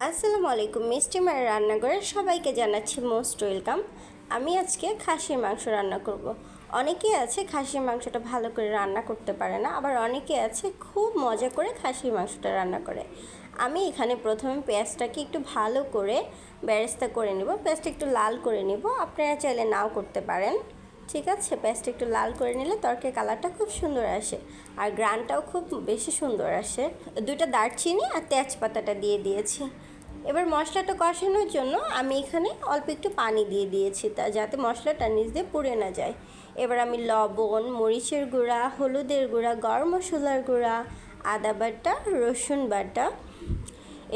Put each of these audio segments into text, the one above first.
আসসালামু আলাইকুম, মিষ্টি মায়ের রান্নাঘরে সবাইকে জানাচ্ছি মোস্ট ওয়েলকাম। আমি আজকে খাসির মাংস রান্না করব। অনেকেই আছে খাসির মাংসটা ভালো করে রান্না করতে পারে না, আবার অনেকে আছে খুব মজা করে খাসির মাংসটা রান্না করে। আমি এখানে প্রথমে পেঁয়াজটাকে একটু ভালো করে বেরেস্তা করে নেব। পেঁয়াজটা একটু লাল করে নেব, আপনারা চাইলে নাও করতে পারেন। ঠিক আছে, পেঁয়াজটা একটু লাল করে নিলে তরকারির কালারটা খুব সুন্দর আসে, আর গ্রানটাও খুব বেশি সুন্দর আসে। দুইটা দারচিনি আর তেজপাতাটা দিয়ে দিয়েছি। এবার মশলাটা কষানোর জন্য আমি এখানে অল্প একটু পানি দিয়ে দিয়েছি, যাতে মশলাটা নিচ দিয়ে পুড়ে না যায়। এবার আমি লবণ, মরিচের গুঁড়া, হলুদের গুঁড়া, গরম মশলার গুঁড়া, আদা বাটা, রসুন বাটা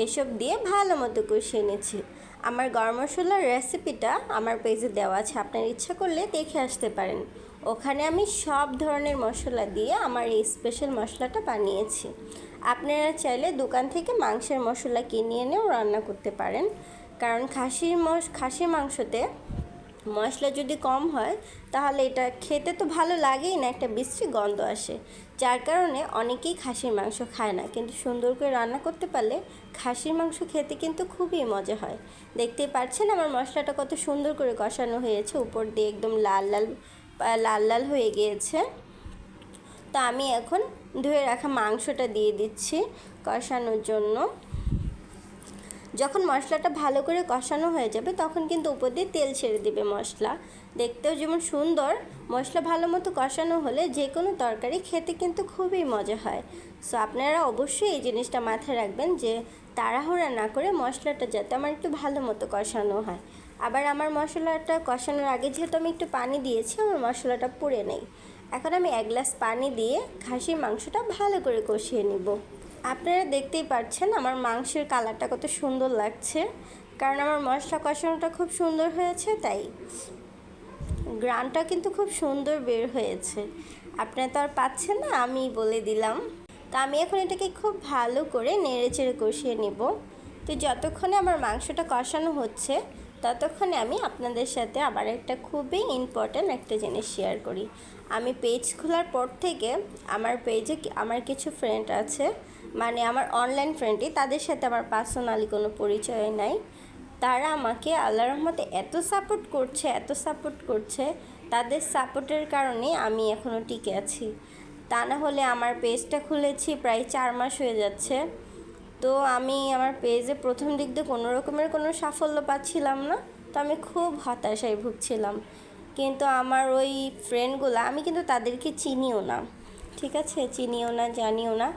এসব দিয়ে ভালো মতো কষিয়ে নিচ্ছি। আমার গরম মশলার রেসিপিটা আমার পেজে দেওয়া আছে, আপনার ইচ্ছা করলে দেখে আসতে পারেন। ওখানে আমি সব ধরনের মশলা দিয়ে আমার এই স্পেশাল মশলাটা বানিয়েছি। আপনারা চাইলে দোকান থেকে মাংসের মশলা কিনে এনেও রান্না করতে পারেন, কারণ খাসির মাংসতে মশলা যদি কম হয় তাহলে এটা খেতে তো ভালো লাগেই না, একটা বিশ্রী গন্ধ আসে। যার কারণে অনেকেই খাসির মাংস খায় না, কিন্তু সুন্দর করে রান্না করতে পারলে খাসির মাংস খেতে কিন্তু খুবই মজা হয়। দেখতেই পাচ্ছেন আমার মশলাটা কত সুন্দর করে কষানো হয়েছে, উপর দিয়ে একদম লাল লাল হয়ে গিয়েছে। তো আমি এখন ধুয়ে রাখা মাংসটা দিয়ে দিচ্ছি কষানোর জন্য। যখন মশলাটা ভালো করে কষানো হয়ে যাবে তখন কিন্তু উপর দিয়ে তেল ছেড়ে দেবে মশলা। দেখতেও যেমন সুন্দর, মশলা ভালো মতো কষানো হলে যে কোনো তরকারি খেতে কিন্তু খুবই মজা হয়। সো আপনারা অবশ্যই এই জিনিসটা মাথায় রাখবেন যে তাড়াহুড়া না করে মশলাটা যাতে আমার একটু ভালো মতো কষানো হয়। আবার আমার মশলাটা কষানোর আগে যেহেতু আমি একটু পানি দিয়েছি, আমার মশলাটা পুড়ে নেই। এখন আমি 1 গ্লাস পানি দিয়ে খাসির মাংসটা ভালো করে কষিয়ে নিব। আপনারা দেখতেই পাচ্ছেন আমার মাংসের কালারটা কত সুন্দর লাগছে, কারণ আমার মশলা কষানোটা খুব সুন্দর হয়েছে, তাই গ্রানটা কিন্তু খুব সুন্দর বের হয়েছে। আপনারা তো আর পাচ্ছেন না, আমি বলে দিলাম। তো আমি এখন এটাকে খুব ভালো করে নেড়ে চেড়ে কষিয়ে নেব। তো যতক্ষণে আমার মাংসটা কষানো হচ্ছে ততক্ষণে আমি আপনাদের সাথে আবার একটা খুবই ইম্পর্ট্যান্ট একটা জিনিস শেয়ার করি। আমি পেজ খোলার পর থেকে আমার পেজে আমার কিছু ফ্রেন্ড আছে, মানে আমার অনলাইন ফ্রেন্ডই, তাদের সাথে আমার পার্সোনালি কোনো পরিচয় নাই। তারা আমাকে আল্লাহর রহমতে এত সাপোর্ট করছে, তাদের সাপোর্টের কারণে আমি এখনও টিকে আছি। তা না হলে আমার পেজটা খুলেছি প্রায় 4 মাস হয়ে যাচ্ছে। তো আমি আমার পেজে প্রথম দিক দিয়ে কোনো রকমের কোনো সাফল্য পাচ্ছিলাম না, তো আমি খুব হতাশায় ভুগছিলাম। কিন্তু আমার ওই ফ্রেন্ডগুলো, আমি কিন্তু তাদেরকে চিনিও না, ঠিক আছে, চিনিও না, জানিও না,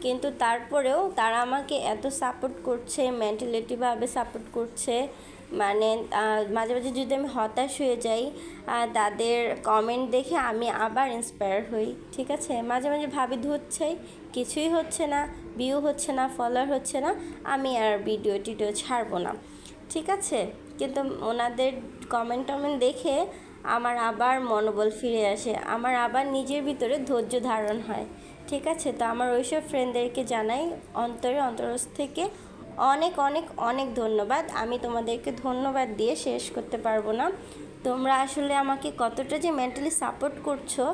কিন্তু তারপরেও তারা আমাকে এত সাপোর্ট করছে, মেন্টালিটিভাবে সাপোর্ট করছে। মানে মাঝে মাঝে যদি আমি হতাশ হয়ে যাই, তাদের কমেন্ট দেখে আমি আবার ইন্সপায়ার হই। ঠিক আছে, মাঝে মাঝে ভাবি ধরছে কিছুই হচ্ছে না, ভিউ হচ্ছে না, ফলোয়ার হচ্ছে না, আমি আর ভিডিও টিডিও ছাড়বো না। ঠিক আছে, কিন্তু ওনাদের কমেন্ট দেখে আমার আবার মনোবল ফিরে আসে, আমার আবার নিজের ভিতরে ধৈর্য ধারণ হয়। ঠিক আছে, তো আমার ওইসব ফ্রেন্ডদেরকে জানাই অন্তরস্থ থেকে অনেক অনেক অনেক ধন্যবাদ। আমি তোমাদেরকে ধন্যবাদ দিয়ে শেষ করতে পারবো না। তোমরা আসলে আমাকে কতটা যে মেন্টালি সাপোর্ট করছো,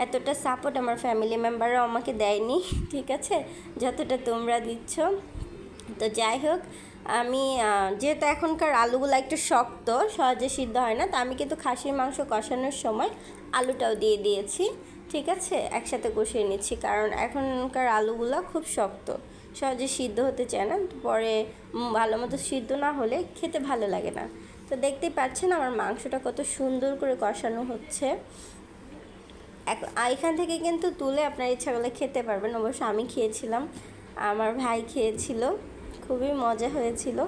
এতটা সাপোর্ট আমার ফ্যামিলি মেম্বাররাও আমাকে দেয়নি, ঠিক আছে, যতটা তোমরা দিচ্ছ। তো যাই হোক, আমি যেহেতু এখনকার আলুগুলো একটু শক্ত, সহজে সিদ্ধ হয় না, তো আমি কিন্তু খাসির মাংস কষানোর সময় আলুটাও দিয়ে দিয়েছি। ঠিক আছে, একসাথে কষিয়ে নিচ্ছি, কারণ এখনকার আলুগুলো খুব শক্ত, সহজে সিদ্ধ হতে চায় না, পরে ভালো মতো সিদ্ধ না হলে খেতে ভালো লাগে না। তো দেখতেই পাচ্ছেন আমার মাংসটা কত সুন্দর করে কষানো হচ্ছে। এখান থেকে কিন্তু তুলে আপনার ইচ্ছা করলে খেতে পারবেন। অবশ্য আমি খেয়েছিলাম, আমার ভাই খেয়েছিল, খুবই মজা হয়েছিল।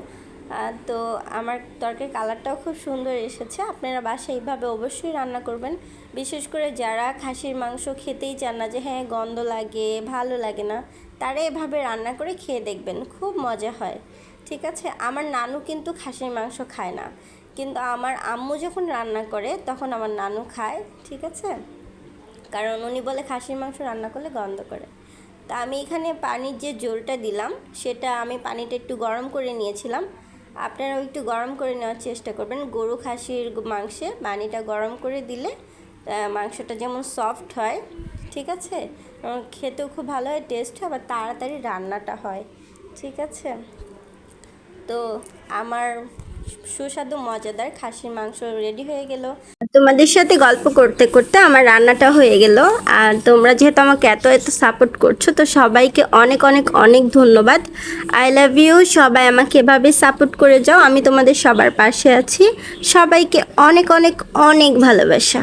তো আমার তরকারির কালারটাও খুব সুন্দর এসেছে। আপনারা বাসায় এইভাবে অবশ্যই রান্না করবেন, বিশেষ করে যারা খাসির মাংস খেতেই চান না, যে হ্যাঁ গন্ধ লাগে, ভালো লাগে না, তারা এভাবে রান্না করে খেয়ে দেখবেন, খুব মজা হয়। ঠিক আছে, আমার নানু কিন্তু খাসির মাংস খায় না, কিন্তু আমার আম্মু যখন রান্না করে তখন আমার নানু খায়। ঠিক আছে, কারণ উনি বলে খাসির মাংস রান্না করলে গন্ধ করে। তা আমি এখানে পানির যে জলটা দিলাম, সেটা আমি পানিটা একটু গরম করে নিয়েছিলাম। আপনারাও একটু গরম করে নেওয়ার চেষ্টা করবেন। গরু খাসির মাংসে পানিটা গরম করে দিলে মাংসটা যেমন সফট হয়, ঠিক আছে, খেতেও খুব ভালো হয়, টেস্ট হয়, আবার তাড়াতাড়ি রান্নাটা হয়। ঠিক আছে, তো আমার সুস্বাদু মজাদার খাসির মাংস রেডি হয়ে গেল। তোমাদের সাথে গল্প করতে করতে আমার রান্নাটা হয়ে গেল। আর তোমরা যেহেতু আমাকে এত এত সাপোর্ট করছো, তো সবাইকে অনেক অনেক অনেক ধন্যবাদ। I love you. সবাই আমাকে এভাবে সাপোর্ট করে যাও, আমি তোমাদের সবার পাশে আছি। সবাইকে অনেক অনেক অনেক ভালোবাসা।